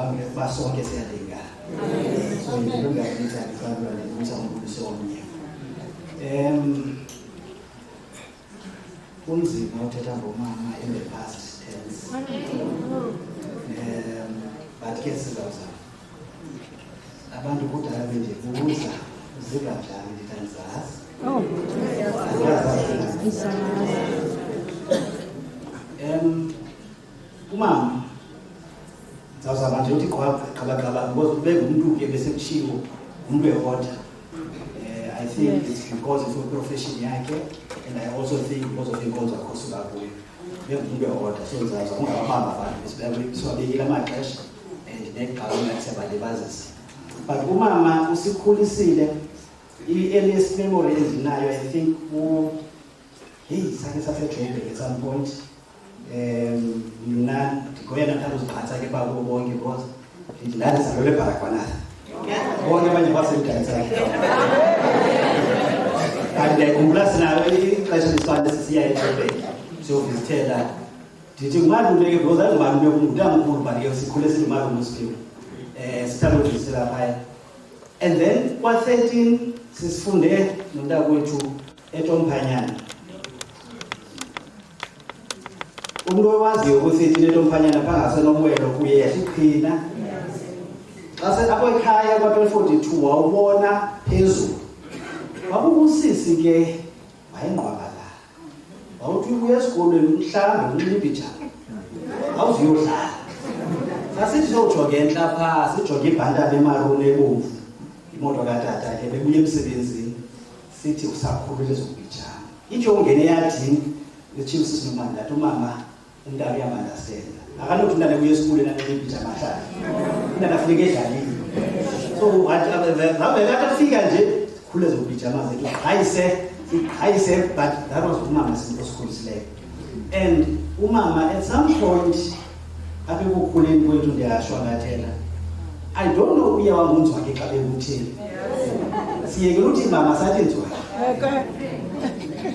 wami basonke siyalingana. So yilo ngiyabonisa ifanele ukuthi ngibulise omnye. Kunzima uthetha ngomama in the past tense. But ke sizawuza. Abantu kudala bendibuza ziva njani nditanzazi. Umama zawuzama nje uthi qaba because ubeka umuntu ke bese kushiwo umuntu ehota. I think it's because of your profession yakhe, and I also think because of inkonzo akhosuka kuyo. Beka umuntu ehota so zawuza ungabamba abantu besibabekile amaxesha and neqhawe nakusebalizisa. But umama usikhulisile i-earliest memory endinayo, I think sakhe sase-Joburg at some point. Mina ndikoyena ngithanda uziqhatha ke babo bonke because ndandizalelwe eBarakwanatha. Bonke abanye basemdantsane. Kanti ndiyakhumbula sinayo ixesha lesibane sisiya eJoburg siyovizithela. Ndithi ngumalume ke because angumalume umntamkhulu but ke sikhule silumalume uSiphiwe. Sithanda ukuvizithela phaya. And then kwa-13 sisifunde nomntakwethu eTomphanyana. Umuntu owaziyo ukuthi eTomphanyana phangaseNomwelo kuye yasiqhina. Xa apho ekhaya kwa-1242 wawubona phezulu. Wabubusisi ke wayengqwabala. Wawuthi ubuya esikolweni mhlambe unilibijana. Awuziyodlala. Sasithi sojoga enhla pha, sijoga ibhanta bemaruni ebomvu. Imoto katata ke bebuye emsebenzini. Sithi usakhulule zokubijana. Itsho ungene eyadini le-chief sisinumani lathi umama umntana uyamandastand. Akanothi umntana uye esikolweni anelibijama ahlala. Umntana afike edlalile. So zabe afika nje khule zokubijama zethu. Hayise but that was umama esikhulisileyo. And umama at some point apho ekukhuleni kwethu ndiyashwangathela. I don't know uya wamunzwa ke xa bekuthini. Siyekela uthi mama sathi nzwa.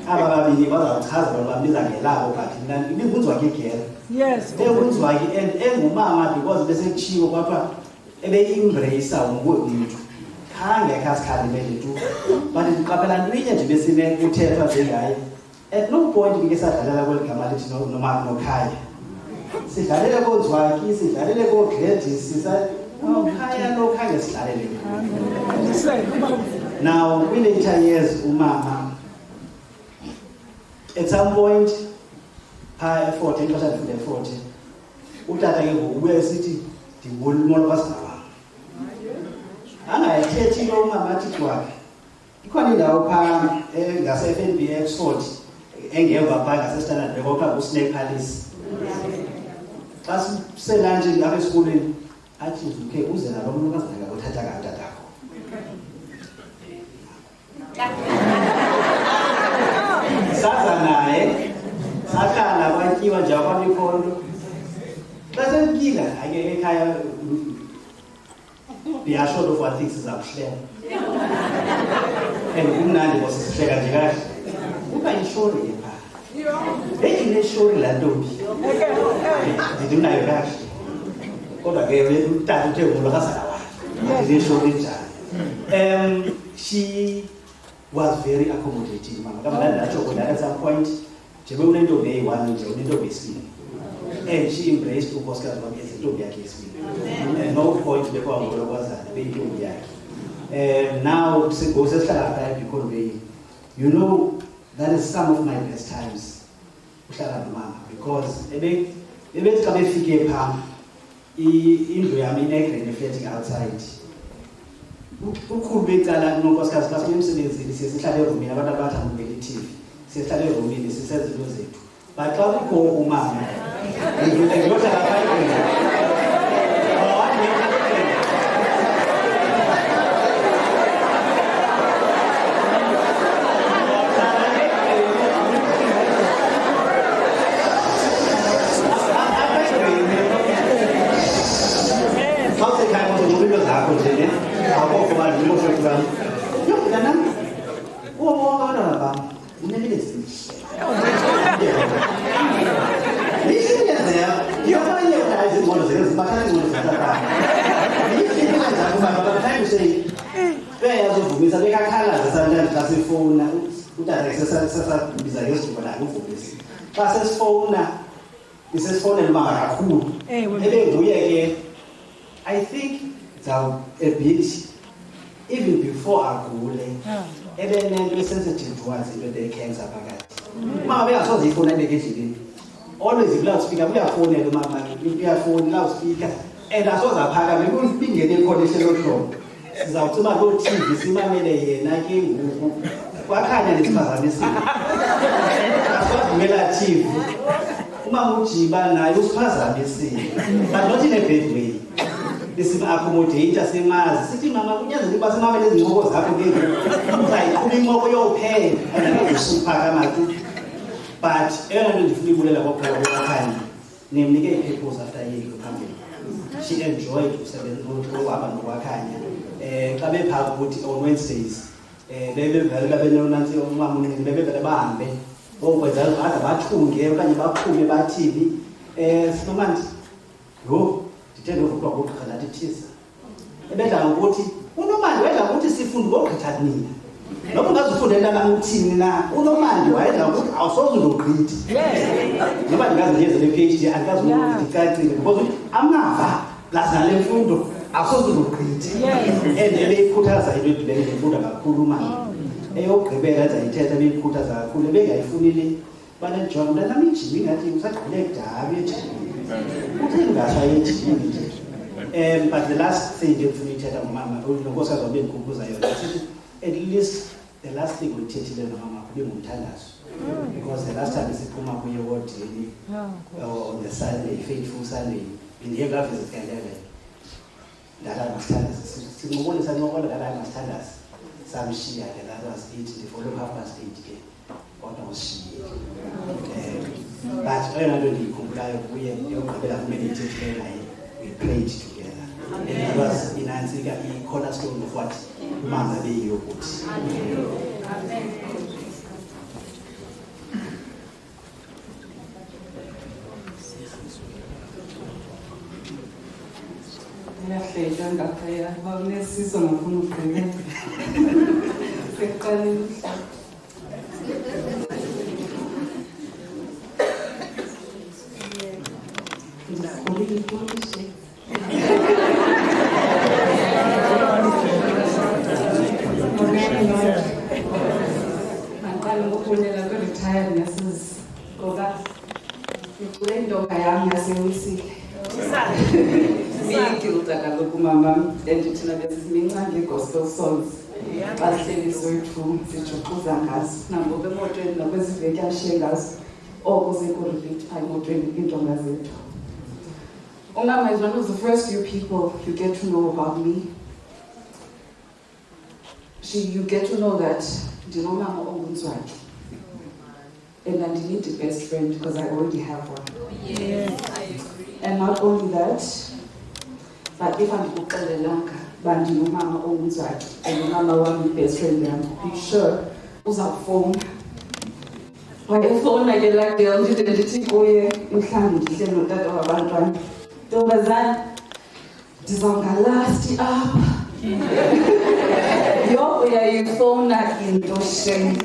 Aba babili bazawuchaza babambiza ngelabo but mina ibingunzwa ke gere. Yes. Ekunzwa ke and engumama because bese kuchiwo kwapha ebe-embrace umuntu. Khange akhasikhalimele tu. But ndiqaphela ntwinye nje besine kuthethwa njengaye. At no point ngike sadlalela kweligama lithi noma nokhaya. Sidlalela konzwaki, sidlalela koGladys, khaya lo khange sidlalele. Now, in later years, umama, at some point, I 40, because I feel 40, utata ke ngokubuya esithi ndingolimola kwasigaba. Angayithethi lo umama athi kwakhe. Ikhona indawo pha ngase-FNB Oxford engemva pha ngase-Standard Bank okuthiwa nguSnake Palace. Xa siselanje apha esikolweni athi uke uze nalo muntu okazana uthatha kantatakho. Saza naye sahlala kwatyiwa nje kwamikhondo. Bese nkila ake ekhaya ndiyasho lo for things sizakuhlela. And kumnandi ngoba sisihleka nje kahle. Uba ishori epha. Beyine shori la ntombi. Ndinayo kahle. Kodwa ke utata uthe ngoba kasala wathi. Ndishori njani. She was very accommodating mama. Kama ndatsho kodwa at some point njebe unentombi eyi-1 nje unentombi yesibini. And she embraced unkosikazi wami as intombi yakhe yesibini. No point bekwa ngolokwazana beyintombi yakhe. Now go sesihlala phaya because you know that is some of my best times uhlala nomama because ebethi xa befike phaa indlu yami ine-green flatting outside. Ukhulu becala nonkosikazi xa sibuye emsebenzini siye sihlale erumini abantu abathanda ukubukela i-TV. Siye sihlale erumini sisenza izinto zethu. But xa kukho umama ngiyohlala phaya ingqondo zethu bathatha ingqondo zethu. By the time you say uyayazovumisa bekakhalaza sometimes xa sifuna utata sesabiza ngesiduko naye uvumisa. Xa sesifowuna isesifonela umama kakhulu. Ebenguye ke I think a bit even before agule ebenento esensitive towards into the-cancer phakathi. Umama bengasoze ifona ibeke endleleni. Always i-loudspeaker uyafonela umama uyafona loudspeaker and asoze aphakame bingene econnectionlohlobo. Sizawucima lo TV simamele yena ke ngoku kwakhanya lesiphazamisile. Asivumela TV. Umama ujiba naye usiphazamisile. But not in a bad way. Accommodate semazi sithi mama kunyanzela ukuba simamele izinqoko zakho ke uzayiqhuba inqoko yophela andikusuphakama tu but eyona nto ndifuna ibulela kwakhanya nemnike i-purpose after yethu phambili. She enjoyed ukusebenza ukuhamba nokwakhanya xa bephaa ukuthi on Wednesdays bebevele babenonansi umama uningi bebevele bahambe okwenza ade bathunge okanye baphume bathini sinomandi yho ndithenge ukuthiwa ngogqitha nathi thisa ebedla ngokuthi unomandi wayedla ngokuthi sifunde ngogqitha nina noba ungazufundela namuthini na unomandi wayedla ngokuthi awusoze uzogqithi noba ndingaziyenze le PhD andikazi ukuthi icacile because amava plus nale mfundo awusoze uzogqithi and ebeyikhuthaza into edibene nemfundo kakhulu umama eyogqibela ezayithetha beyikhuthaza kakhulu ebengayifunile banenjongo mntanam ijimi ngathi usagqibele kudala ejimini but the last thing ndifuna ithetha ngomama nonkosazi wabe ndikhumbuza yona at least the last thing uyithethile nomama kube ngumthandazo because the last time siphuma kuye wodini on the Sunday, faithful Sunday ndiye ngavisit kandele ndala masithandazi sinqobolisa nqobola ndala masithandazi samshiya ke that was 8 the following 8:30 ke kodwa ushiye but eyona nto ndiyikhumbulayo kuye yokugqibela kumele ithethileyo naye we prayed together and it was inantsika i-cornerstone of what umama beyiyo kuthi. Ngiyahleka ngaphaya bawunesizwe ngafuna ukugqibela sekuqaleni maqala ngokufonela kwe-retired nurses ngoba ngicule indoda yami yasewisile ngiyigilda kaloku umama and thina besimincane i-gospel songs xa sihleli soyi-2 sijuxuza ngazo nangoku emotweni nakweziveki ashiye ngazo oko zekurelate phaa emotweni iintonga zethu. Umama is one of the first few people you get to know about me. You get to know that ndinomama ongunzwakhe and I need the best friend because I already have one. Yes, I agree. And not only that, but if andikuxelelanga uba ndinomama ongunzwakhe and umama wami best friend yam, be sure uzawufowuna. Wayefowuna ke laa girl ndithi kuye mhlawumbi ndihle notata wabantwana ntombazana ndizawungalasti apha yho uyayifowuna into shame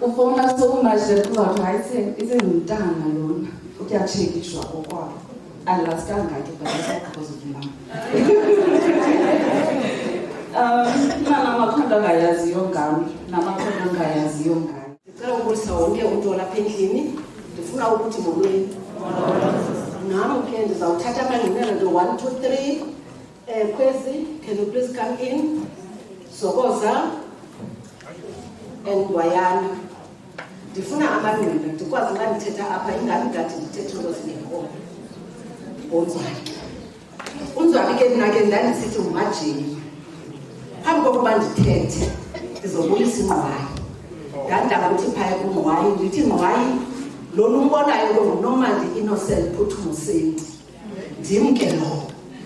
ufowuna so much that kuzawuthi hayi isengumntana yona ukuyatshekishwa kokwabo alastanga ke but because of mama. Mama amakhondo angayaziyo ngami namakhondo angayaziyo ngami. Ndicela ukubulisa wonke umntu olapha endlini ndifuna ukuthi molweni nam ke ndizawuthatha amangqinela nto 1 2 3 Kwezi, can you please come in? Sokoza and Wayana. Ndifuna amangqina ndikwazi xa ndithetha apha ingabi ngathi ndithetha into zingekho. Unzwakhe ke mna ke ndandisithi ngumajeni. Phambi kokuba ndithethe ndizobulisa ingqwayi. Ndandaba ukuthi phaya kungqwayi ndithi ngqwayi lona umbonayo lo nguNomandi Innocent Phuthumseni. Ndim ke lo.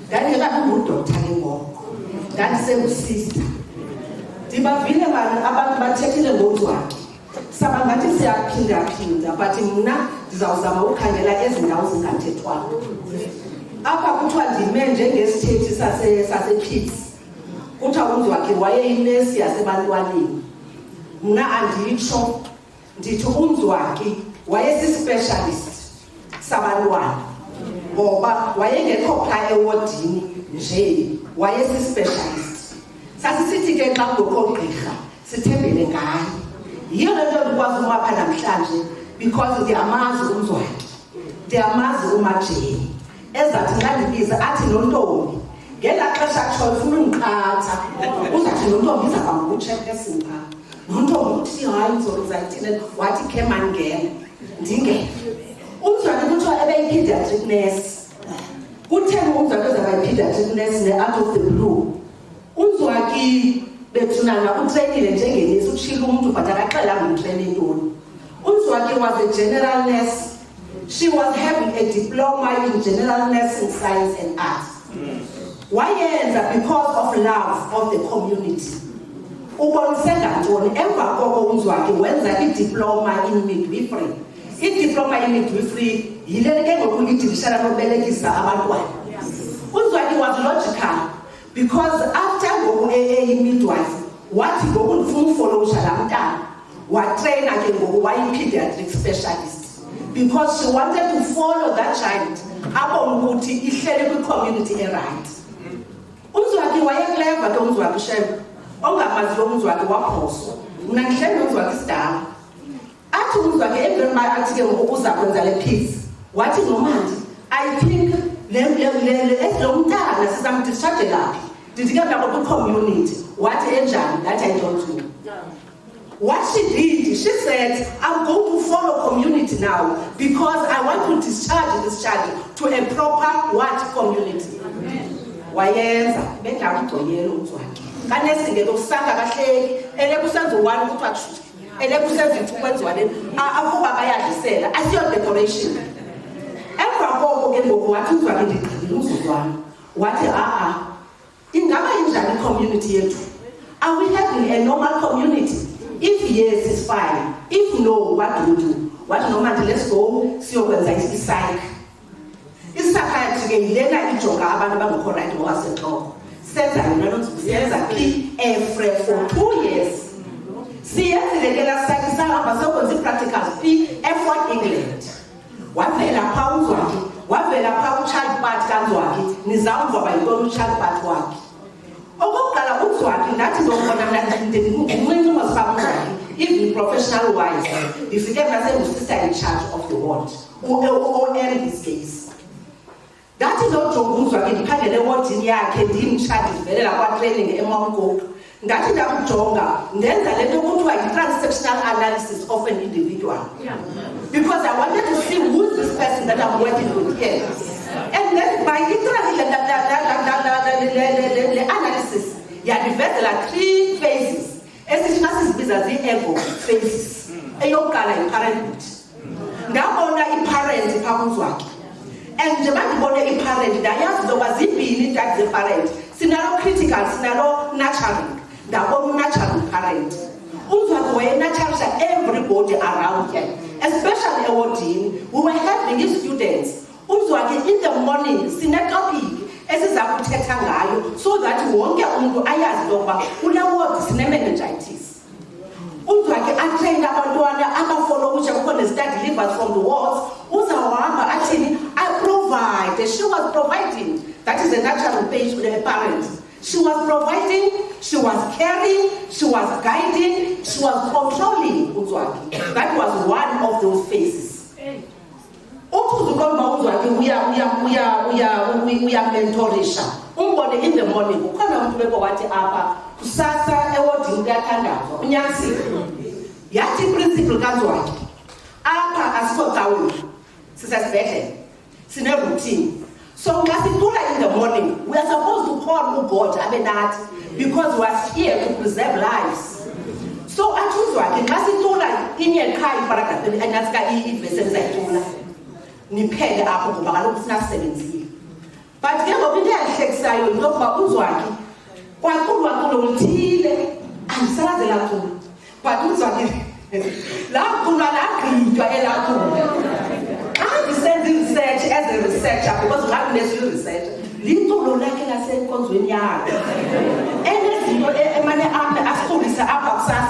Ndandingekabi ngudoktar ke ngoko. Ndandisengusista. Ndibavile abantu bathethile ngozwakhe. Saba ngathi siyaphinda-phinda but mna ndizawuzama ukhangela ezi ndawo zingathethwayo. Apha kuthiwa ndime njengesithethi saseKids. Kuthiwa uMzwakhe wayeyinesi yasebantwaneni. Mna anditsho, ndithi uMzwakhe wayesispecialist sabantwana. Ngoba wayengekho phaa ewodini nje, wayesispecialist. Sasisithi ke xa kungekho gqirha sithembele ngaye. Yiyo le nto ndikwazi uma phaa namhlanje, because ndiyamazi uMzwakhe, ndiyamazi uMajeni. Ezathi xa ndibiza athi nontombi, ngelaa xesha kutsho ufuna undiqhatha, uzathi nontombi iza kwangokutshephesini phaa. Nontombi uthi hayi nzolo zayithini, wathi khe mandingene, ndingene. uMzwakhe kuthiwa ebeyi-pediatric nurse. Kutheni uMzwakhe ezaba yi-pediatric nurse out of the blue? uMzwakhe bethunana utreyinile njengenesi, utshile umuntu but akaxelanga umtreyine ntoni. uMzwakhe was a general nurse. She was having a diploma in general nursing science and arts. Wayenza because of love of the community. Ubonise ngantoni emva koko uMzwakhe wenza i-diploma in midwifery. I-diploma in midwifery yile ke ngoku idibishana nokubelekisa abantwana. uMzwakhe was logical because after ngoku midwife wathi ngoku ndifuna ufolowusha laa mntana, watreyina ke ngoku wayi-pediatric specialist. Because she wanted to follow that child abone ukuthi ihlele kwi-community eright. uMzwakhe wayeclever ke uMzwakhe shem, ongamaziyo uMzwakhe waphoso. Mna ndihlele uMzwakhe isidala. Athi uMzwakhe emveni uba athi ke ngoku uza kwenza le piece, wathi nomandi I think lo mntana sizamdischarge laphi, ndithi ke mna kwi-community. Wathi enjani? That I don't know. What she did, she said, I'm going to follow community now because I want to discharge this child to a proper what community. Wayenza bengamgcoyela uMzwakhe. Kanesingeke usanga kahleki, elekusenza one kuthiwa chuthi, elekusenza two kwenziwa le. Akuba bayadlisela, asiyo decoration. Emva koko ke ngoku wathi uMzwakhe ndigqibile umzuzwana. Wathi ingaba injani community yethu? Are we having a normal community? If yes, it's fine. If no, what do we do? What no matter, let's go siyokwenza i-psych. I-psychiatry ke yilena ijonga abantu abangekho right ngokwasentloko. Senza yona nonsiyenza PFRE for 2 years. Siyenzile ke la psych sahamba sokwenza i-practicals PFRE England. Wavela phaa uMzwakhe, wavela phaa u-child part kaMzwakhe, nizamva bayintoni u-child part wakhe. Okokuqala uMzwakhe ndathi ndokubona mna ndincinci uMzwakhe, even professional wise, ndifike mna sengu-sister in charge of the ward, o-OM this case. Ndathi ndojonga uMzwakhe ndiphangele ewodini yakhe ndimtshaji ndivelela kwa-training eMount. Ndathi ndamjonga ndenza le nto kuthiwa yi-transactional analysis of an individual. Because I wanted to see who is this person that I'm working with here. And then by analysis, yadivezela 3 phases. Esithi sizibiza zii-ego phases. Eyokuqala yi-parenthood. Ndabona i-parent phaa kuMzwakhe. And njengoba ndibone i-parent ndayazi into yoba zimbini iitati ze-parent. Sinalo critical, sinalo nurturing. Ndabona u-nurturing parent. uMzwakhe wayenurturisha everybody around here, especially ewodini. We were having his students. uMzwakhe in the morning sinetopic esiza kuthetha ngayo so that wonke umuntu ayazi into yokuba kule ward sine-meningitis. uMzwakhe atrain abantwana abafolowusha kukho ne-study leavers from the wards. Uzawuhamba athini I-provide. She was providing. That is a natural page for the parents. She was providing, she was caring, she was guiding, she was controlling uMzwakhe. That was one of those phases. Uphuzukoma uMzwakhe uya-mentorisha. Umbone in the morning, ukhona umuntu beko wathi apha, kusasa ewodini kuyathandazwa, unyanisile. Yathi principal kaMzwakhe, apha asikho caweni, sisesibhedlele, sine-routine. So in the morning, we are supposed to call God Abenathi because we are here to preserve lives. So at uMzwakhe, ngasitula inyekhaya iparagraph enasika ivesi enizayitula. Niphele apho ngoba kaloku sinasebenzile. But ke ngoba into eyahlekisayo yinto yokuba uMzwakhe kwaculwa ulithile andisalazela kulo. But uMzwakhe laa culwa lagqitywa elaa culo. as a researcher, because I'm not necessarily a researcher, little like I said, consume yard. Anything, money army, a school is up outside.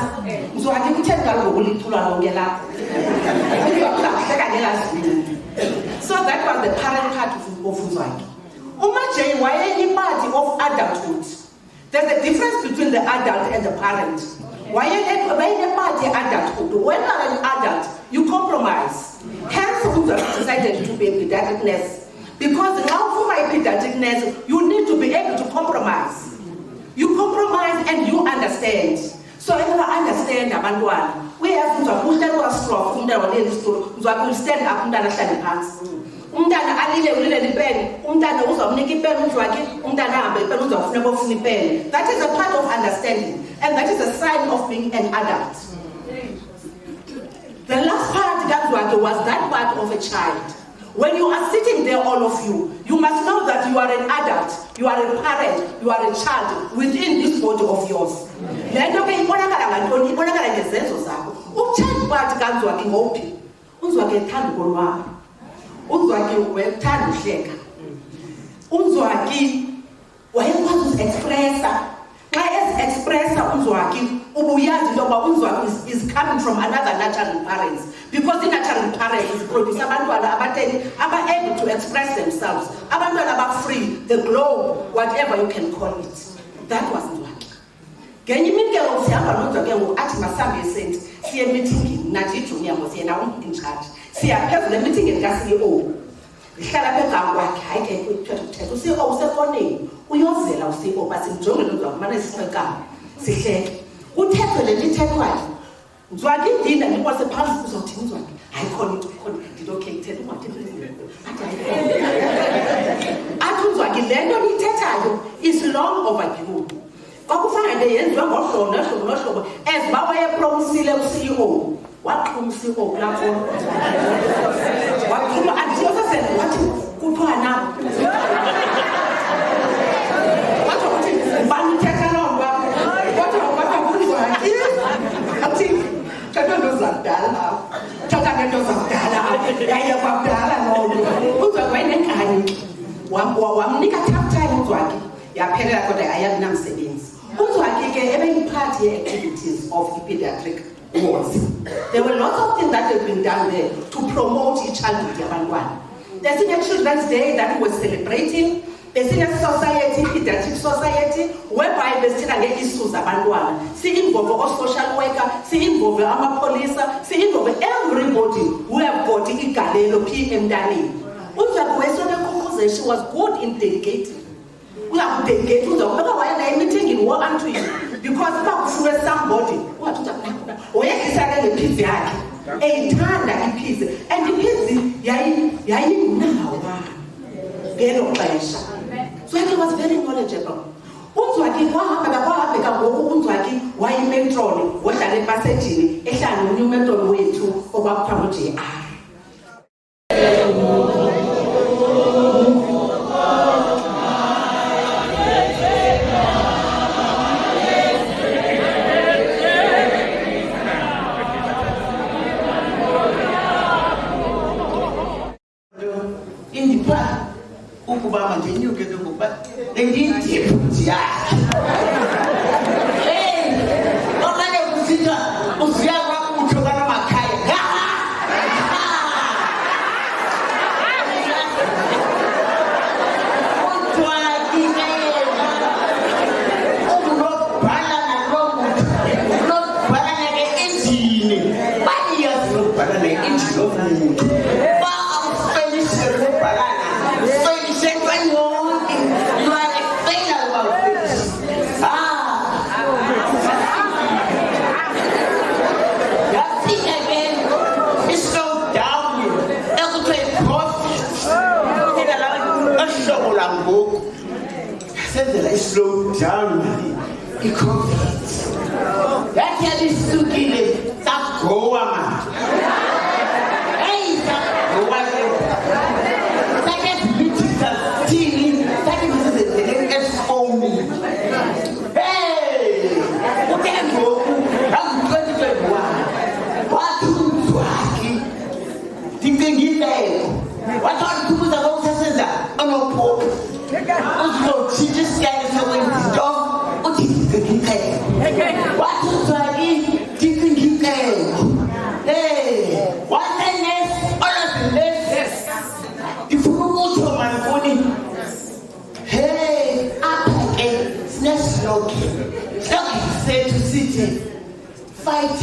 So I didn't tell you little along a lot. So that was the parent part of Uzwagi. Imagine why any party of adulthood. There's a difference between the adult and the parent. Why any party adulthood? When you are an adult, you compromise. Hence, we decided to be a pediatric nurse. Because now for my pediatric nurse, you need to be able to compromise. You compromise and you understand. So if you understand abantwana, we have to strong, will stand up and stand hands. Umntana alile ulile ipeni, umntana uzawunika ipeni uNzwaki, umntana ahambe ipeni uzawufuna bofuna ipeni. That is a part of understanding, and that is a sign of being an adult. The last part Ganzwaki was that part of a child. When you are sitting there, all of you, you must know that you are an adult, you are a parent, you are a child within this body of yours. Lento ke ibonakala ngantoni, ibonakala ngezenzo zakho. Uchild part Ganzwaki ngophi? Unzwaki ethanda ukonwaba. Unzwaki wethanda uhleka. Unzwaki wayekwazi uzi-expressa. Xa ezi-expressa Unzwaki, ubuyazi into yokuba Unzwaki is coming from another natural parents. Because the natural parents produce abantwana able to express themselves. Abantwana are free, the globe, whatever you can call it. That was Unzwaki. Ngenye imini ke ngoku sihamba noNzwaki ngoku athi masambe esenti siye emeetingini nathi ijunior ngoku yena in charge. Siyaphezulu emeetingini ka-CEO. Ndihlala apha egama kwakhe, hayi ke uthetha u-CEO usefonini, uyozela u-CEO basimjongele uNzwaki umane sixekana, sihleke. Kuthethwe le nto ithethwayo. Nzwaki ndina ndikwase phantsi uzothi Nzwaki, hayi khona ndithi okay ithetha ungathethi athi Nzwaki le nto niyithethayo is long overdue. Kwakufanele yenziwe ngohlobo nohlobo as uba wayepromisile u-CEO. Waxhuma u-CEO kulaa mfo. Waxhuma andiyosasele wathi kuthiwa na. Wathi ukuthi ubani uthetha loo nto kodwa Unzwaki athi thetha nto zakudala apho. Thetha ngento zakudala apho. Yaye kwakudala loo nto. Unzwaki wayenenkani. Wamnika tough time Unzwaki. Yaphelela kodwa ayabinamsebenzi. Unzwaki ke ebeyipart ye-activities of pediatric wards. There were lots of things that have been done there to promote childhood yabantwana. The Senior Children's Day that we were celebrating, the Senior Society, Pediatric Society, whereby besithetha nge-issues zabantwana. Si-involve o-social worker, si-involve amapolisa, si-involve everybody who have got igalelo phi emntaneni. Unzwaki wayesoneququze, she was good in delegating. Uyakudedicate uzawubeka wayena emeetingini war unto you because uba kufunwe somebody ungathi uyehlisa ke ngephizi yakhe eyithanda iphizi and iphizi yayinawa ngelo xesha. So he was very knowledgeable. Unzwaki kwahambeka ngoku Unzwaki wayimetron wadlala epasejini ehlala nomnye umetron wethu okwakuthiwa ngo-JR. Ukubamba ngenyuke ke ngokuba bengiyidiphuthi yakhe. Okanye kusitha usiya kwakutsho kanamakhaya. Unzwaki unokubhala naloo muntu, unokubhala nge-injini. Bayazi ukubhala ne-injini omuntu. Slow down, confidence. That's how this suki is. Stop going, man. Hey, stop going. Second meeting, stealing. Second meeting, let's call me. Hey, what can you do? I'm 2021. What do you do? Think you get there? What are you doing? uzothinta isikali sokwenzinto uthi ngicela wathi uzwaki ndithi ngicela wathi nesi olwazinesi ndifuna ukutsho manifuni apha ke sineslogan sethu sithi fight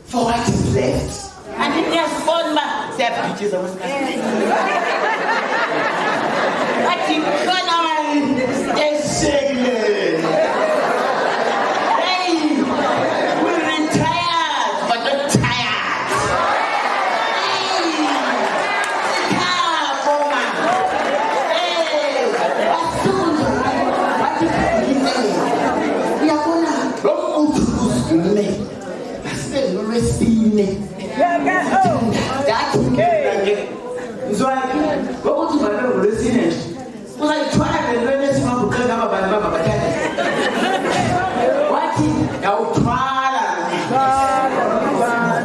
for what is left. And it is fun, man. Say, preachers, I was not. What you gonna hey, we're retired, but not tired. Hey, woman. Hey, what's soon? What is we are gonna don't move me. I spend no respect. That's okay. So I go to my room, listen. Was I trying to learn this from the Mama? What? Now try.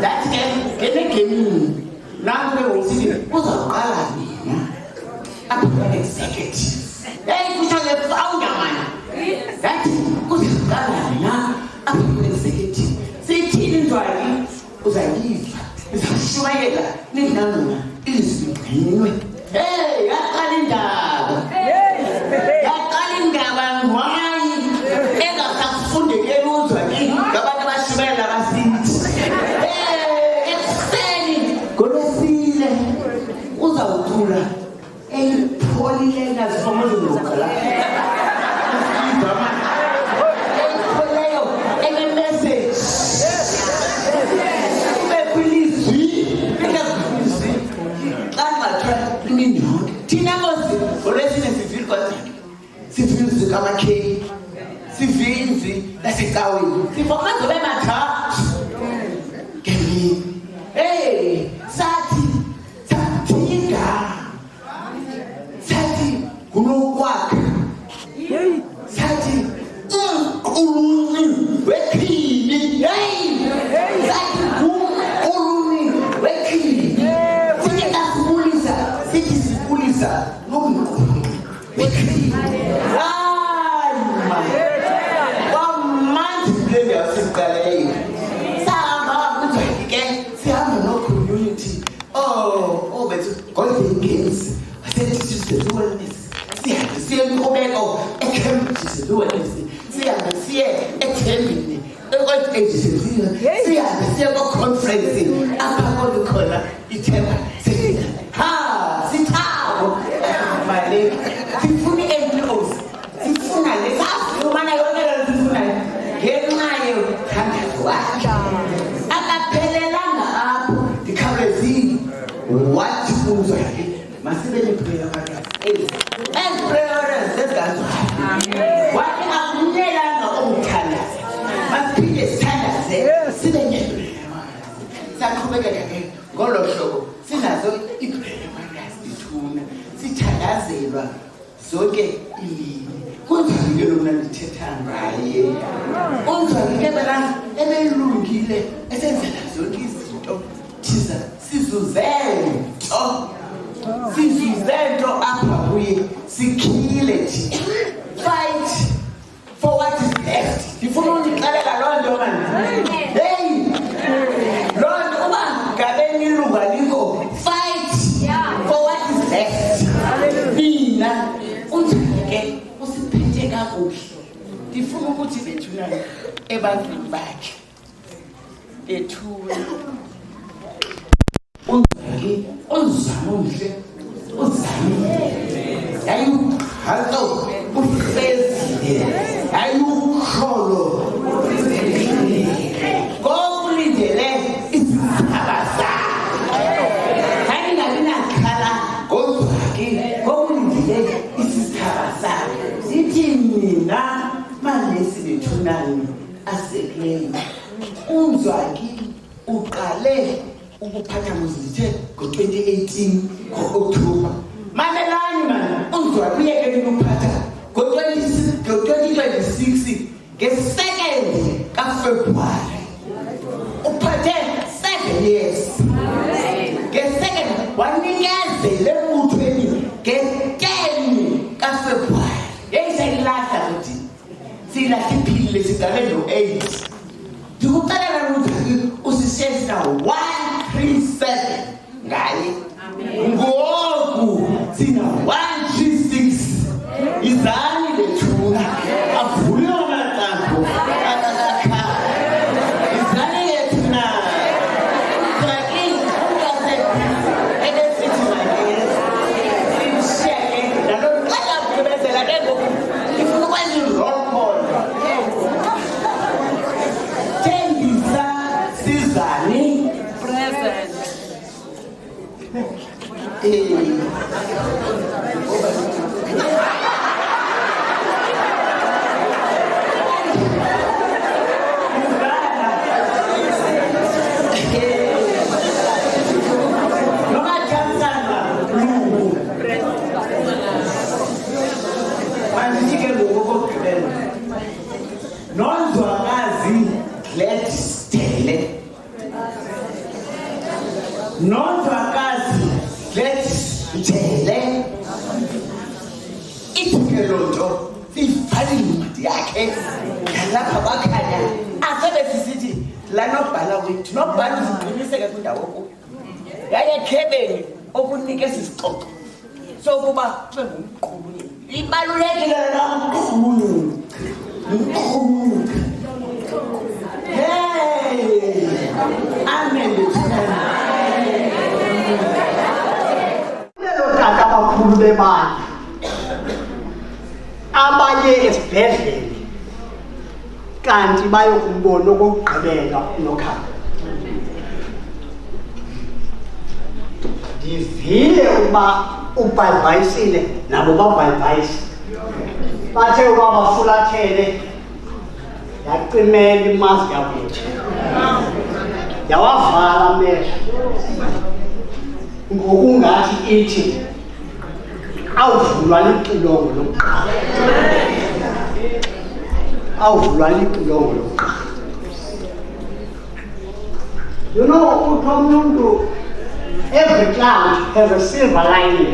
That's get now we will see. What's a color? I'm an executive. Hey, who's on the founder, man? That's who's a color? I'm an executive. Say, teen driving was I leave. It's a shwayela. Nina is anyway. Hey, I can't why? And I have food again. Gabata Shwela Rasit. Hey, it's standing. Golosile. Uza Utula. And Polylenas from the local. And a message. Sivinzi kamakhe sivinzi lasecaweni sifokazo bemathathu ngemini sathi kunokwakha sathi uquluni wekhini sathi uquluni wekhini sithi sibulisa nomqulu wekhini golden games. I said this is the dualness. See, I see a Omega, a camp is the dualness. See, I see a termini. What age is it? See, I see a conference. I'm going to call it. Ha, sit down. My leg. Sifuni enclose. Sifuna, let's ask you, man. I want to get my hand. The camera is what moves ahead? Massive prayer is and prayer is that's what I'm never on talent. Must be the standard. Sitting in Sakumega go to show. Sinazo iprayer between Sitanazelwa Zoke kunzakilona nithethanga hayi unzakilebela ebelungile esenzela zonke izinto thiza sizuzento apha kuye sikhile thi fight for what is left. Ndifuna undixelela loo nto mani hey loo nto uba ngabeni ilunga likho fight for what is left. Mina unjani ke usiphethe kakuhle ndifuna ukuthi bethuna ebantwini bakhe bethuwe uzamile ayukhalo ufezile ayukholo kokulindele isibasa ayingalinakhala kodwa-ke kokulindele isibasa sithi mina manesi bethunani asekileyo umzwaki uqale ukuphatha muzithe ngo-2018 ngo-October. Mamelani man, unzwa kuyeke ukuphatha ngo-2026 nge-2nd kaFebruary. Uphathe 7 years. Nge-2nd wanikezele embuthweni nge-10 wathatha incwadi yakhe yalapha kwakhanya asebe sisithi la nobhala wethu nobhala uziqiniseke kwindawo kuyo yayekhebeni okunikeza isixoxo sokuba kube ngumqhubi ibalulekile nomqhubi hey amen lelo tata abakhulu bebandla abaye esibhedlele kanti bayokumbona okokugqibela uNokhaya. Ndivile uba ubhayibhayisile nabo babhayibhayise bathe uba bafulathele yaqimela imazi yakwethu yawavala amehlo ngokungathi ithi awuvulwa lixilongo lokuqala awuvulwa lixilongo lokuqala. You know, umuntu, every cloud has a silver lining.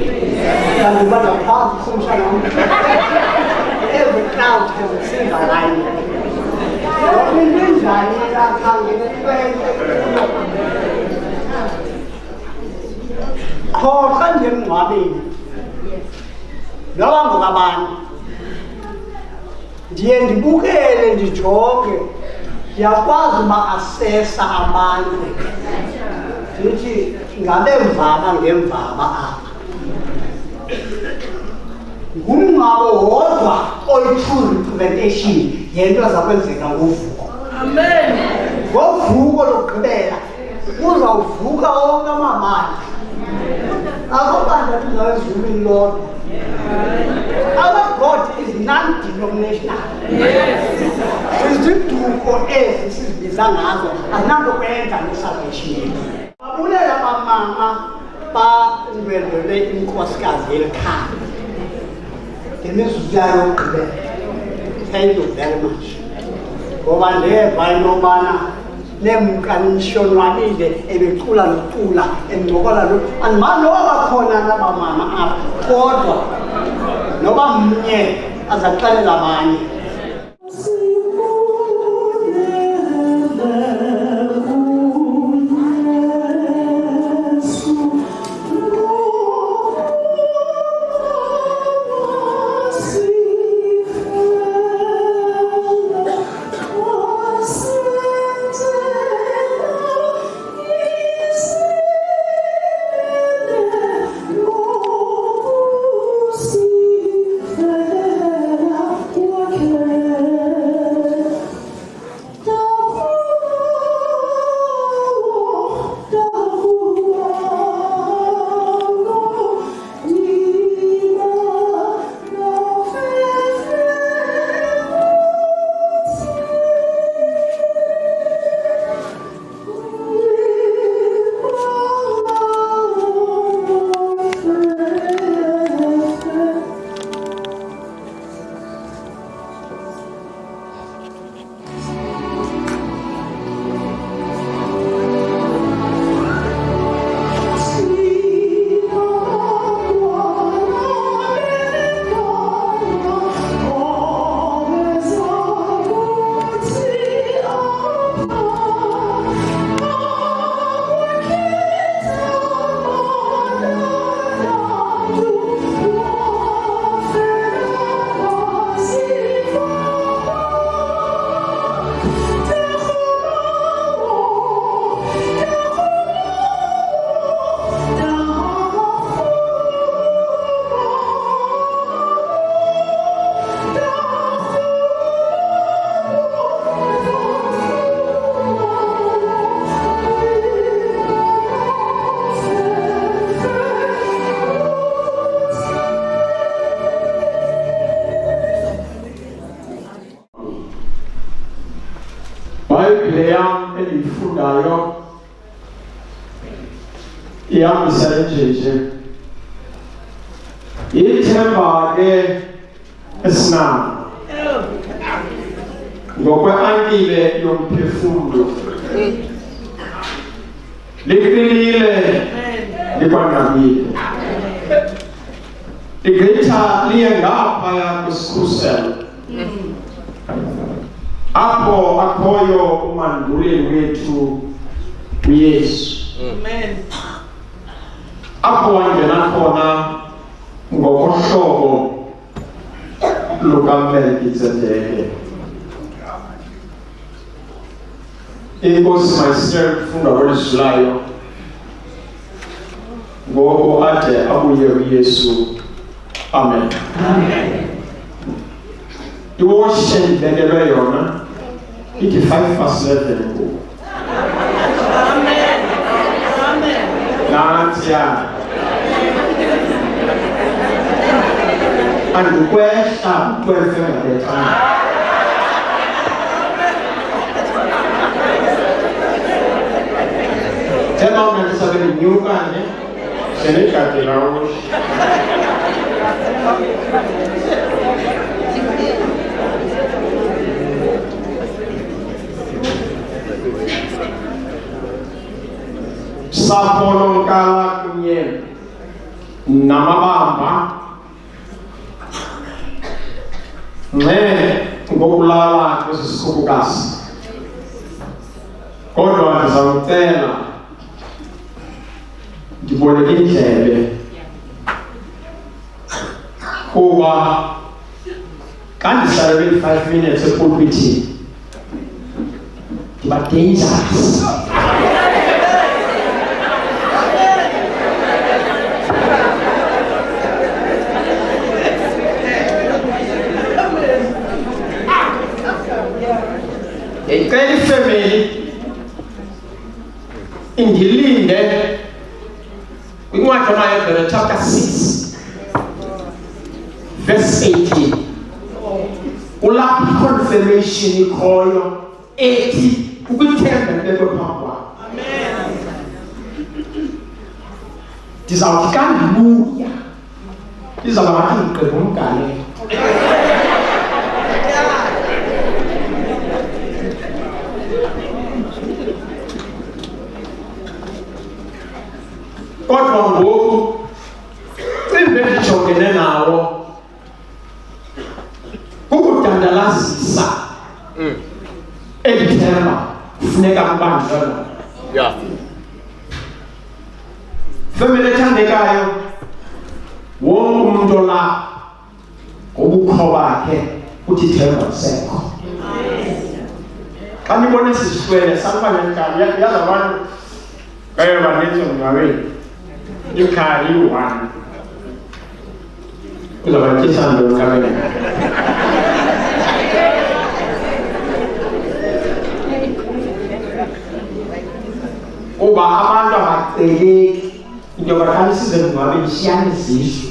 Every cloud has a silver lining. Khosa nje emngcwabeni noba ngokabani ndiye ndibukele ndijonge ndiyakwazi uba asesa abantu ndithi ngabe mvaba ngemvaba apha ngumngcwabo wodwa oyi-true representation yento azakwenzeka ngovuko. Amen. Ngovuko lokugqibela kuzawuvuka wonke amabandla akho bandla lizawezulwini lodwa. Our God is non-denominational. Iziduko ezi sizibiza ngazo azinanto kwenza ne-salvation. Babulela bamama bandwendwele inkosikazi elikhaya ngemizuzu yayo yokugqibela. Thank you very much. Ngoba ndeva inobana nemkanishonwabile ebecula nocula emncokola lo andimazi noba bakhona nabamama apha kodwa noba mnye azaxelela abanye. iBhayibhile yam endiyifundayo ihambisa njeje. Ithemba ke esinalo ngokwe-ankile yomphefumlo liqinile likwanqabile ligqitha liye ngaphaya kwesikhuselo apho akhoyo umanduleli wethu uYesu. Amen. Apho wangena khona ngokohlobo lukaMelkizedeke. Inkosi mayisele ukufunda kwelizulayo ngoko ade abuye uYesu. Amen. Amen. Iwashe ndibekelwe yona ithi 5:11 ngoku. Amen. Amen. Nantsiya. Andikwehla 12 ngalethana. Tema mna sabe nyuka ne. Senika telawo. Sapolo kala kunye namabamba ngokulala kwesikhukhukazi. Kodwa ndizawucela ndibone indlebe kuba xa ndisalele 5 minutes epulpitini ndiba dangerous. Icela ifamily indilinde kwincwadi kaHebrew chapter 6 verse 18. Kulapho confirmation ikhoyo ethi ukuthemba libekwe phambi kwakho. Amen. Ndizawuthi xa ndibuya izawuba ngathi ndigqiba umgalelo. Kodwa ngoku imbe ndijongene nawo ukudandalazisa elithemba kufuneka kubanjwe. Yeah. Family ethandekayo, wonke umuntu la ngobukho bakhe uthi themba lisekho. Xa nibona esiswele sanibanyekani yazi abantu kaye baninzi ngcwabeni ikhaya iyi-1 uzabatyisa ntoni kabene. Kuba abantu abaceleki into yoba xa nisize emngcwabeni shiyani izishu.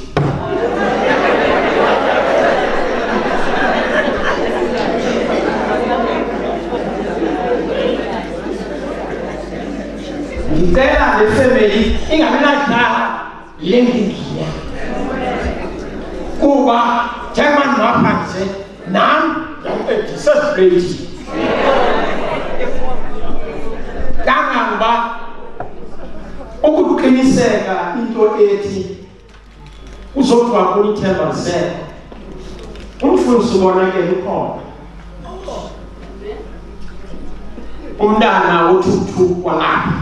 Ndicela le family ingabi nadlala le ndingile kuba njengoba ndingaphandle nam ndisesibreyithi kangangoba ukuqiniseka into ethi uzothiwa kunithemba lisekho. Umfundisi ubonakele ukhona, umntana othuthu kwalapha.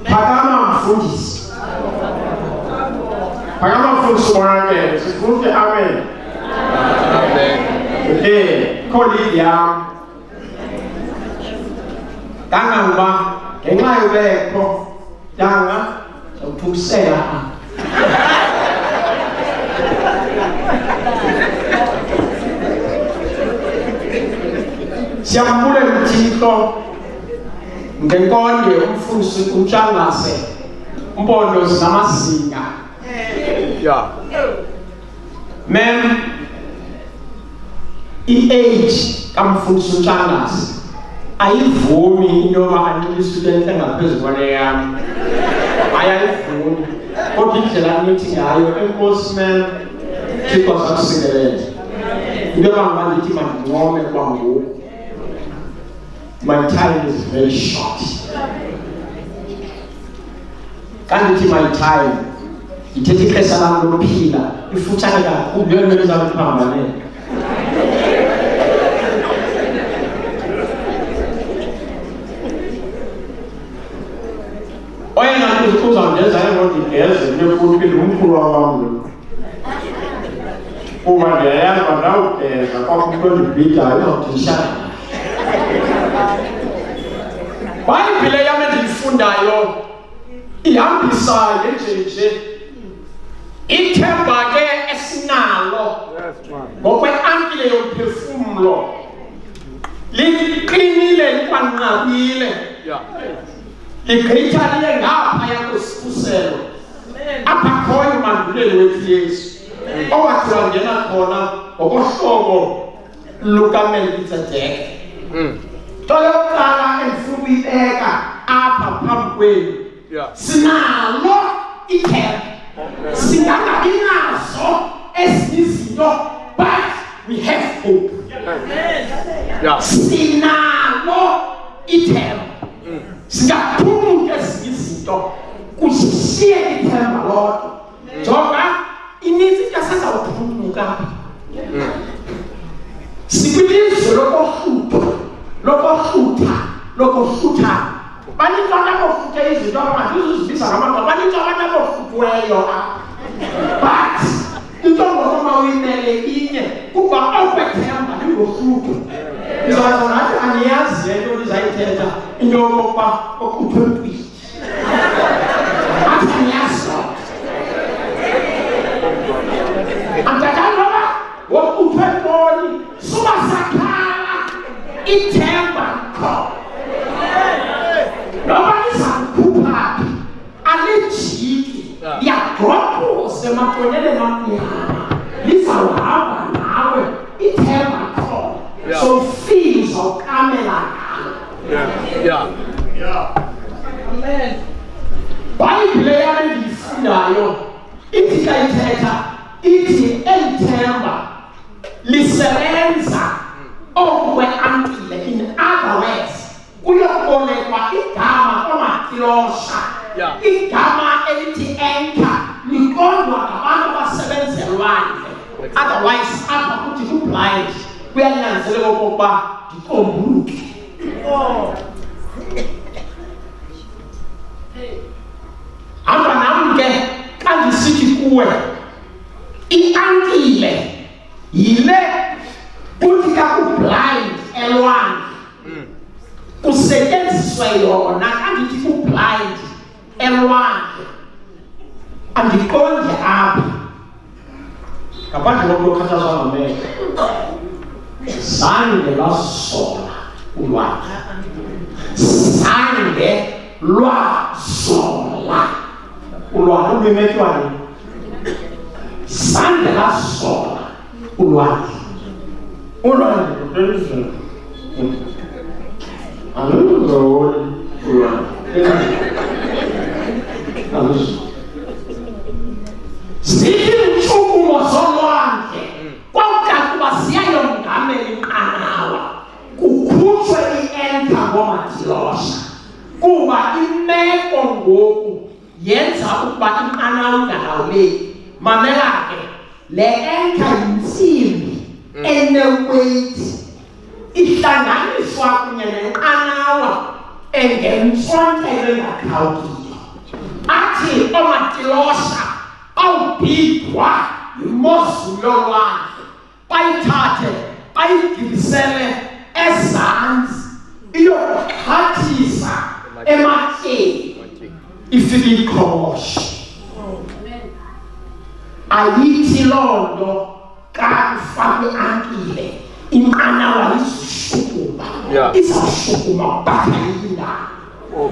Phakama mfundisi, phakama mfundisi ubonakele. Sifunde amen. Colleague yam kangangoba ngenxa yobekho yanga zawuthukisela siyambulela uThixo ngenkonde umfundisi uNtshangase umpondo zinamazinga. Yeah. Mem i-age kamfundisi uNtshangase ayivumi into yoba anxibe istudent engaphezu kwale yam. Ayayivumi. Kodwa indlela anithi ngayo enkosi mem Thixo zakusikelele. Into yoba ngoba ndithi mandincome kuba ngoku. My time is very short. Can't give my time. You take it as a lophila. If you try to go, you're going to have a nje futhi lumkhulu wami uma ngiyayazi ndawugeza kwakukhona ibhida ayothisha Bhayibhile yami endiyifundayo ihambisa nje ithemba ke esinalo ngokwe-ankile yomphefumlo liqinile likwanqabile ligqithalile ngaphaya kwesikhuselo apha khoyo manduleli wethu Yesu owathi wangena khona ngokohlobo lukaMelkizedeke nto yokuqala endifuna ukuyibeka apha phambi kwenu sinalo ithemba singangabi nazo ezinye izinto but we have hope sinalo ithemba singaphumula ezinye izinto kushiye ithemba lodwa jonga ininzi into esezawuphumuluka sikwilizwe lokohlutha baninzi abantu abohluthe izinto abangazizibiza ngamagama baninzi abantu abohluthiweyo but into ngokoma uyimele inye kuba okwethemba lingohlutho izawuza ngathi aniyazi le nto ndizayithetha into yokokuba okhuthwe mpili athi aniyazi antatanoba wokuthwe ntoni suba sakhala ithemba kho noba lizakukhupha alijiki liyagqobhoza ematoneleni amnyama lizawuhamba nawe ithemba kho sowufile uzawukamela ngalo amen Bhayibhile yami endiyifundayo ithi xa ithetha ithi elithemba lisebenza okwe-ankile in other words kuyobolekwa igama komatilosha igama elithi anchor liqondwa ngabantu abasebenzelwandle otherwise apha kuthi ku-blind kuyanyanzeleka okokuba ndikombuluke hamba nam ke xa ndisithi kuwe i-ankile yile kuthi kaku-blind elwandle kusetyenziswe yona xa ndithi ku-blind elwandle andiqondi apha ngaphandle kokukhathazwa ngamehlo zange lwazola ulwandle zange lwazola ulwandle ulwimetywane zange lazola ulwandle luthelizela aluzoli ulwandle ziintshukumo zolwandle kwakuba ziyayongamela inqanawa kukhutshwe i-anchor ngomatilosha kuba imeko ngoku yenza ukuba inqanawa ingalawuleki mamela ke le anchor yintsimbi eneweight ihlanganiswa kunye nenqanawa engentsontelo engakhawukiyo athi omatilosha awubhidwa yimozulu yolwandle bayithathe bayigibisele ezantsi iyokuxhathisa ematyeni ifike iqhoshe ayithi loo nto xa ufakwe ankile inqanawa izoshukuma izawushukuma baka yindawo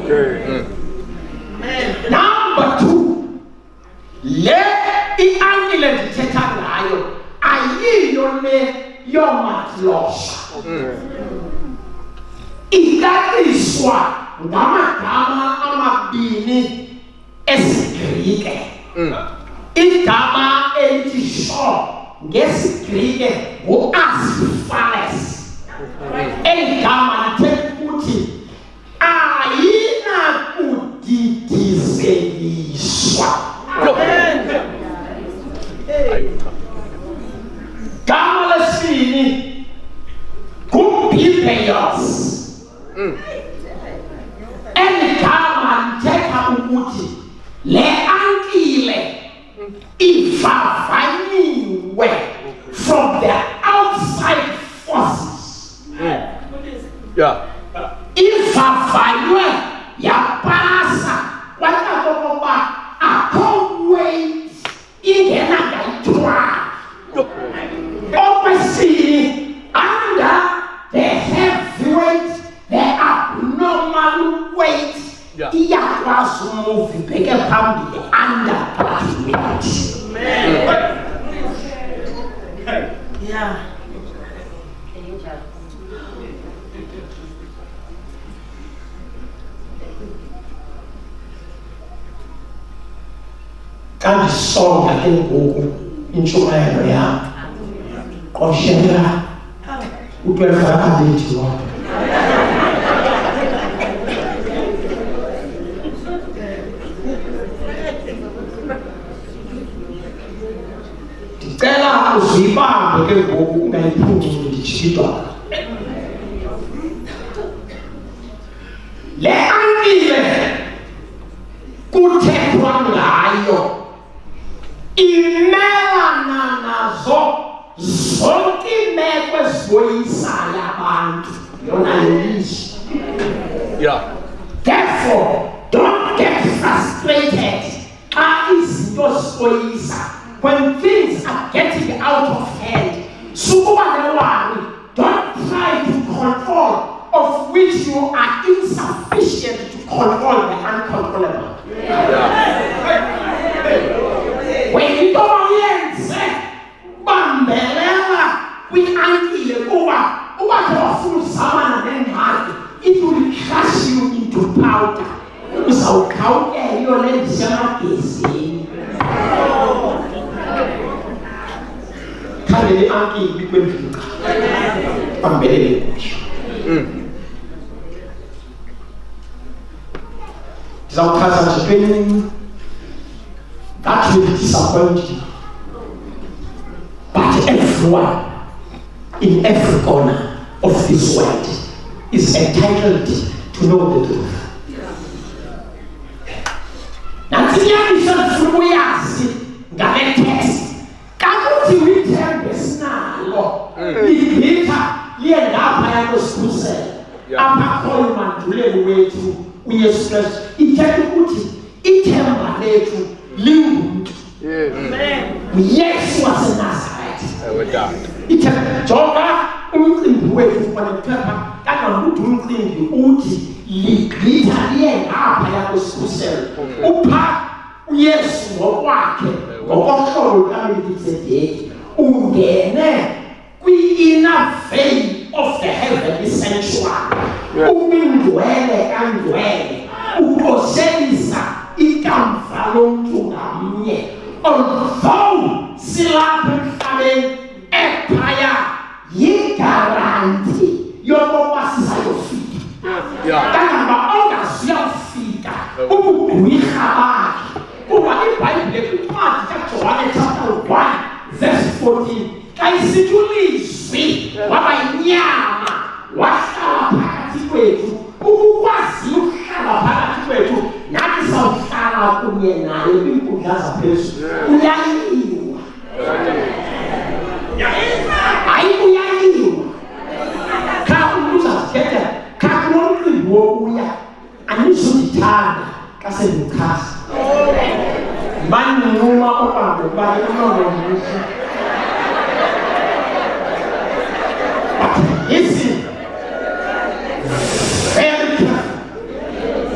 number 2 le i-ankile ndithetha ngayo ayiyo le yomatilosha ikatiswa ngamagama amabini esigrike igama elithi sho ngesigrike ngu-asifales eli gama lithetha ukuthi ayinakudidizeliswa gama lesibini nguBibheyos eli gama lithetha ukuthi le ankile ivavanyiwe from the outside forces. Ivavanywe yapasa watakokoba akho weight ingena ngayithwala. Obviously, under the heavy weight, the abnormal weight, iyakwazi umove ibheke phambili under that weight. Yeah. Kanti sonke ke ngoku intshumayelo yam qoshela u-12 akabethi wam. Ndicela uzibambe ke ngoku ungayiphunculi ndijikidwa. Le ankile kuthethwa ngayo imelana nazo zonke iimeko eziboyisayo abantu yona yolizwe. Therefore, don't get frustrated xa izinto ziboyisa. When things are getting out of hand, sukuba newari, don't try to control of which you are insufficient to control the uncontrollable. When you don't yenze bambelela kwi-ankile kuba ubakhe samana nengxaki, it will crush you into powder. Uzawukhawukela iyo le ndisemagezini. Khalele ankile kwendluka bambelele kuyo. Ndizawuchaza nje kwenye that will disappoint you. But everyone in every corner of this world is entitled to know the truth. Nansiyanisha mfumu yazi ngale text. Kakuthi withembe sinalo. Libitha liye ngapha yakosikhusela. Apha khona manduleli wethu uYesu Kristu. Ithetha ukuthi ithemba lethu lingumuntu. Yesu waseNazaretha. Ithemba jonga umcimbi wethu kwanekupha kangangokuthi umcimbi uthi ligqitha liye ngapha yakosikhusela. Upha uYesu ngokwakhe ngokohlobo kaMelkisedeki ungene kwi-inner veil of the heavenly sanctuary. Ubingcwele kangcwele ukhoselisa ikamva lomntu ngamnye. Although silapha emhlabeni ephaya yigaranti yokokuba sizayofika. Kangaba ongazuyafika ubugqwirha bakhe. Kuba iBhayibhile kwincwadi kaJohane chapter 1 verse 14 xa isithi ulizwi waba yinyama wahlala phakathi kwethu. Ukukwazi ukuhlala phakathi kwethu nathi sawuhlala kunye naye kwiinkundla zaphezulu. Uyaliwa. Hayi uyaliwa. Xa umntu uzazithetha xa kunomcimbi wokuya anizundithanda xa sendichaza. Banuma okwango bani unonomuhle. Listen. Very careful.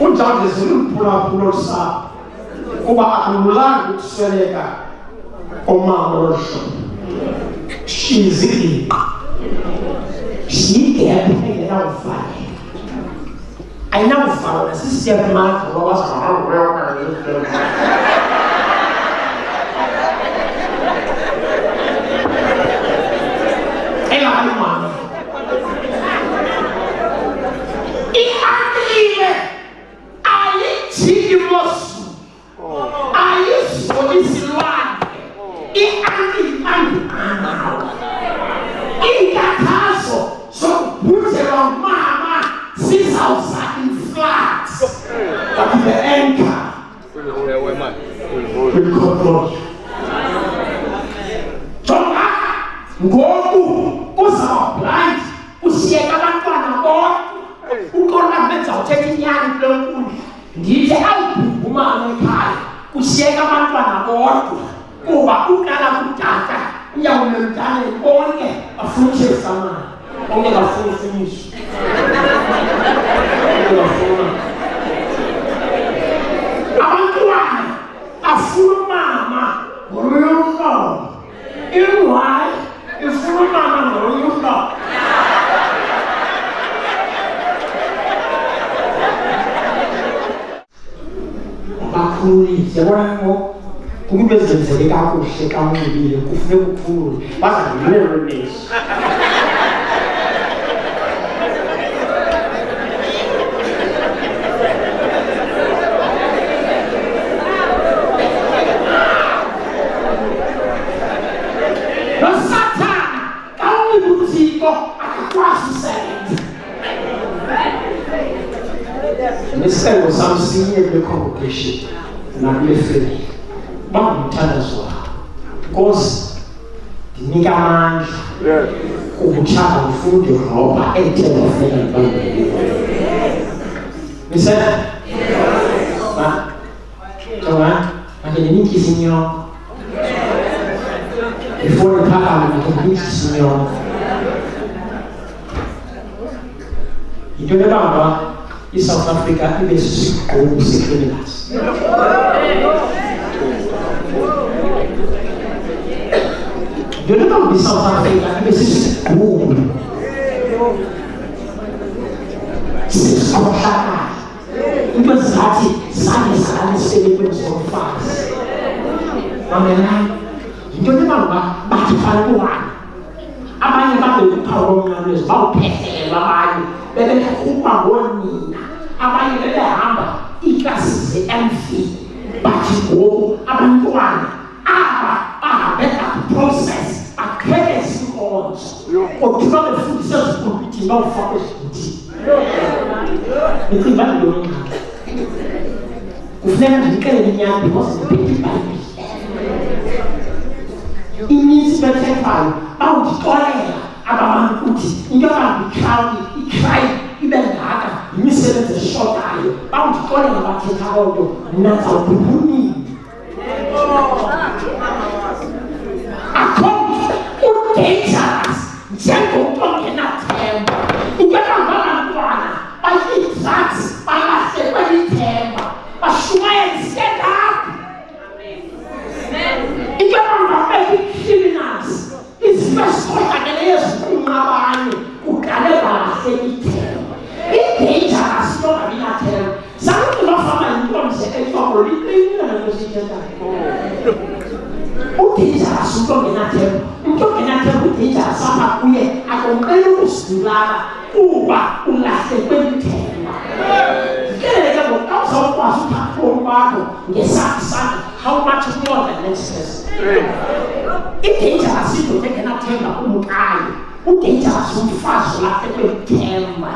Unjawude ziliphulaphula sapho. Kuba akululanga ukusweleka omama lohlobo. Shizile. Shigephe engenawuvaleka. Ayinawuvala nasisiyamandla ngoba singawuwela. Mama. I-ankile ayijiki mosu. Ayisolisiwane. I-ankile andikanawo. Inkathazo zokubhujelwa mama sizawuza in floods. But the anchor ngoku kuzaba blind usiyeka abantwana bodwa uqonda benza uthetha inyani kule nkundla ndithi awubhubhumane ekhaya usiyeka abantwana bodwa kuba uqala kutata uyawulemntana konke afundise samana onke bafuna ufinisho abantwana afuna umama ngoluyuhlobo ingwaye ifuna umama ngoluyuhlobo bakhululise yabona ngo kuba ezenzeke kakuhle kamumbile kufuneka ukukhulule bazangilelo leso Nesicelo sami sinye kule congregation nakule family bangumthandazo wakho Nkosi ndinika amandla ukutshaba ufunde robha ethenga family bangele Listen Jonga ake ninikisa inyongo before iphakame ake ninikisa inyongo into ebamba South Africa ibe sisigqobo se-criminals. Into ebamba South Africa ibe sisigqobo sesikhohlakala. Into ezathi zange zalaniselwe zomfazi. Mamelani, into ebamba bathi phakathi abanye babe uphawu lomnqamlezo bawuphehlelwa abanye bebekuba ngonina abanye bebehamba iklasi ze-MV bathi ngoku abantwana aba bahambe process bakhele izinkonzo kodwa befundise ezipulpithini bawufakwe ezibhithini ndicinga ntoni kufuneka ndiyixelele inyani because ndiphethe ibhayibhile inintsi bethethayo bawundixolela abantu ukuthi into abandikhawuli ikhrayi ibe ngaka yimisebenzi eshotayo bawundixolela bathetha loo nto mna ndizawuphumile akho udangerous njengomntu ongenathemba into ebangabantwana bayi-drugs balahlekwe lithemba bashumayela stand up into ebangabeka i-criminals izinto ezikhohlakele eziqunqa abanye kudale balahleka ithemba i-dangerous into ongabinathemba zange bafama intomze ehloko liqinile nento siyithethayo udangerous umntu ongenathemba udangerous apha kuye akonqeni ukuzibulala kuba ulahlekwe lithemba keleke ngoku xa uzawukwazi uthatha ubomi bakho ngesakhi sakho how much more than next person i-dangerous indoda engenathemba kumkayo udangerous umfazi olahlekwe lithemba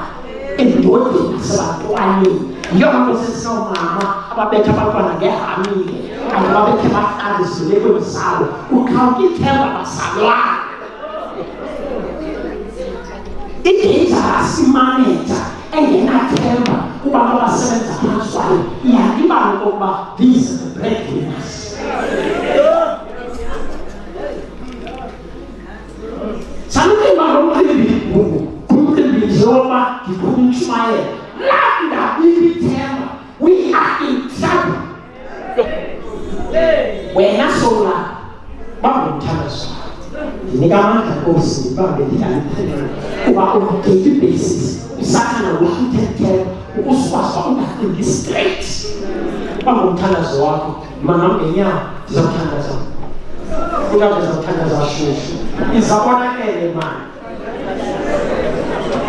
endodeni nasebantwaneni yiyo nto sesinomama ababetha abantwana ngehamile kanti babethe baqalisile kwemizalo ukhawuka ithemba bazalwana i-dangerous imaneja engenathemba kubantu abasebenza phantsi kwayo iyalibala okokuba these are the breadwinners sanuke balomqimbi kumqimbi njengoba ndikhona intshumayelo landa ibithemba we are in trouble wena sola bangumthandazo ndinika amandla Nkosi ndibambe ndidlaliphela kuba on a daily basis usathana wokuthethela ukuzikwazi ungacingi straight bangumthandazo wakho manam ngenyawo ndizawuthandaza kungabe ndizawuthandaza shushu izabonakele mani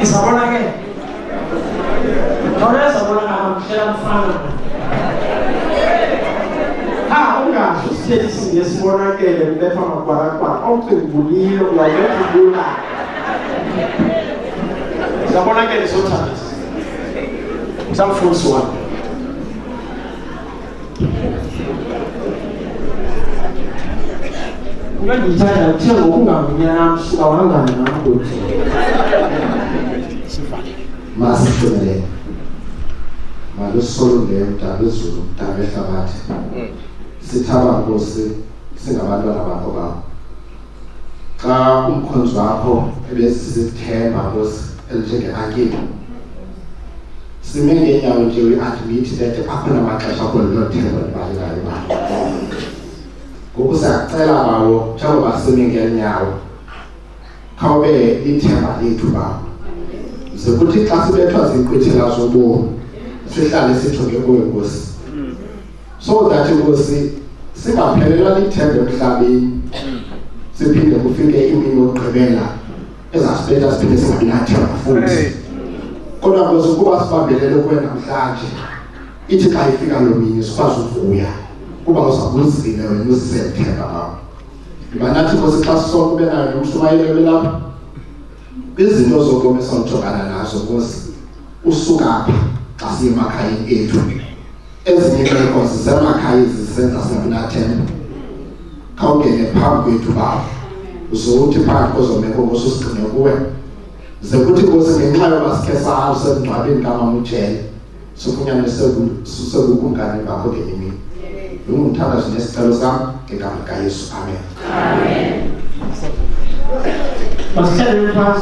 izabonakele khona izabonakala mhlela mfana ungazi usithethe isingesi sibonakele mbetha magwarakwara awucingulile uyawubethulula izabonakele sothandaza samfundisi wami uyangithanda kuthiwa ngokungavunyana suka wangani namgodi. Masiphumelele. Malusolunge umdaba izulu umdaba ehlabathi. Sithaba Nkosi singabantwana bakho babo. Xa umkhonzi wakho ebesithemba Nkosi elinjengeakile. Sime ngeenyawo nje we-admit that akhona amaxesha akho linothemba libalekayo babo. Ngoku siyacela bawo njengoba sime ngeenyawo khawube ithemba lethu babo. Ze kuthi xa sibethwa ziinqwithela zobomi sihlale sijonge kuwe Nkosi. So that Nkosi singaphelelwa lithemba emhlabeni siphinde kufike imini yokugqibela ezasibetha siphinde singabi nathemba futhi. Kodwa Nkosi kuba sibambelele kuwe namhlanje ithi xa ifika loo mini sikwazi ukuvuya kuba uzabuzile wena uzisethemba babo. Ibanathi Nkosi xa sonke ube nayo nomshumayelo lapha izinto zobomi esijongana nazo Nkosi usuka apha xa siye emakhayeni ethu. Ezinye iimeko zisemakhaya zisenza singabi-nathemba. Khawungene phambi kwethu babo uzowuthi phakathi kwezo meko Nkosi usigcine kuwe. Ze kuthi Nkosi ngenxa yoba sikhe sasemngcwabeni kamama uJele sifunyane sekukumngane bakho ngenye imini. Ngumthandazo nesicelo sam ngegama likaYesu. Amen. Mas quero ir para a